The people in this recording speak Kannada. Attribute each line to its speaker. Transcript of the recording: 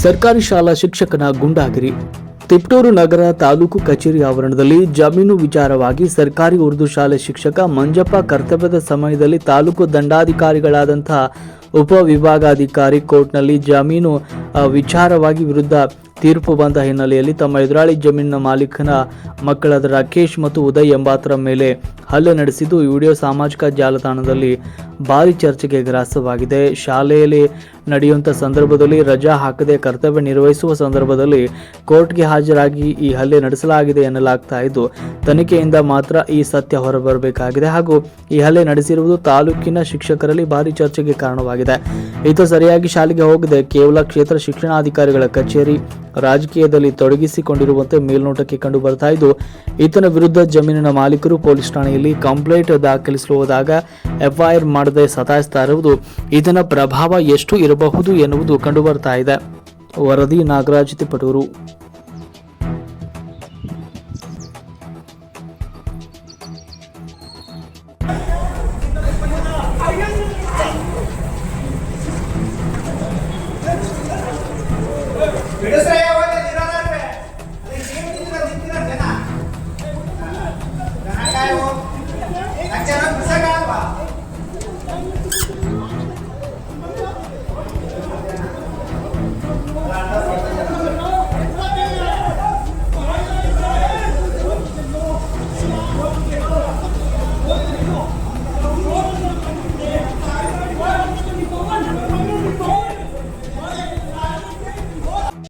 Speaker 1: ಸರ್ಕಾರಿ ಶಾಲಾ ಶಿಕ್ಷಕನ ಗುಂಡಾಗಿರಿ. ತಿಪಟೂರು ನಗರ ತಾಲೂಕು ಕಚೇರಿ ಆವರಣದಲ್ಲಿ ಜಮೀನು ವಿಚಾರವಾಗಿ ಸರ್ಕಾರಿ ಉರ್ದು ಶಾಲೆ ಶಿಕ್ಷಕ ಮಂಜಪ್ಪ ಕರ್ತವ್ಯದ ಸಮಯದಲ್ಲಿ ತಾಲೂಕು ದಂಡಾಧಿಕಾರಿಗಳಾದಂತಹ ಉಪವಿಭಾಗಾಧಿಕಾರಿ ಕೋರ್ಟ್ನಲ್ಲಿ ಜಮೀನು ವಿಚಾರವಾಗಿ ವಿರುದ್ಧ ತೀರ್ಪು ಬಂದ ಹಿನ್ನೆಲೆಯಲ್ಲಿ ತಮ್ಮ ಎದುರಾಳಿ ಜಮೀನಿನ ಮಾಲೀಕನ ಮಕ್ಕಳಾದ ರಾಕೇಶ್ ಮತ್ತು ಉದಯ್ ಎಂಬಾತರ ಮೇಲೆ ಹಲ್ಲೆ ನಡೆಸಿದ್ದು ಈ ವಿಡಿಯೋ ಸಾಮಾಜಿಕ ಜಾಲತಾಣದಲ್ಲಿ ಭಾರಿ ಚರ್ಚೆಗೆ ಗ್ರಾಸವಾಗಿದೆ. ಶಾಲೆಯಲ್ಲಿ ನಡೆಯುವಂಥ ಸಂದರ್ಭದಲ್ಲಿ ರಜಾ ಹಾಕದೆ ಕರ್ತವ್ಯ ನಿರ್ವಹಿಸುವ ಸಂದರ್ಭದಲ್ಲಿ ಕೋರ್ಟ್ಗೆ ಹಾಜರಾಗಿ ಈ ಹಲ್ಲೆ ನಡೆಸಲಾಗಿದೆ ಎನ್ನಲಾಗ್ತಾ ಇದ್ದು, ತನಿಖೆಯಿಂದ ಮಾತ್ರ ಈ ಸತ್ಯ ಹೊರಬರಬೇಕಾಗಿದೆ. ಹಾಗೂ ಈ ಹಲ್ಲೆ ನಡೆಸಿರುವುದು ತಾಲೂಕಿನ ಶಿಕ್ಷಕರಲ್ಲಿ ಭಾರಿ ಚರ್ಚೆಗೆ ಕಾರಣವಾಗಿದೆ. ಈತ ಸರಿಯಾಗಿ ಶಾಲೆಗೆ ಹೋಗದೆ ಕೇವಲ ಕ್ಷೇತ್ರ ಶಿಕ್ಷಣಾಧಿಕಾರಿಗಳ ಕಚೇರಿ ರಾಜಕೀಯದಲ್ಲಿ ತೊಡಗಿಸಿಕೊಂಡಿರುವಂತೆ ಮೇಲ್ನೋಟಕ್ಕೆ ಕಂಡು ಬರ್ತಾ ಇದ್ದು, ಈತನ ವಿರುದ್ಧ ಜಮೀನಿನ ಮಾಲೀಕರು ಪೊಲೀಸ್ ಠಾಣೆಯಲ್ಲಿ ಕಂಪ್ಲೇಂಟ್ ದಾಖಲಿಸಲು ಹೋದಾಗ ಎಫ್ಐಆರ್ ಮಾಡದೆ ಸತಾಯಿಸ್ತಾ ಇರುವುದು ಈತನ ಪ್ರಭಾವ ಎಷ್ಟು ಇರಬಹುದು ಎನ್ನುವುದು ಕಂಡು ಬರ್ತಾ ಇದೆ. ವರದಿ ನಾಗರಾಜ್, ತಿಪಟೂರು.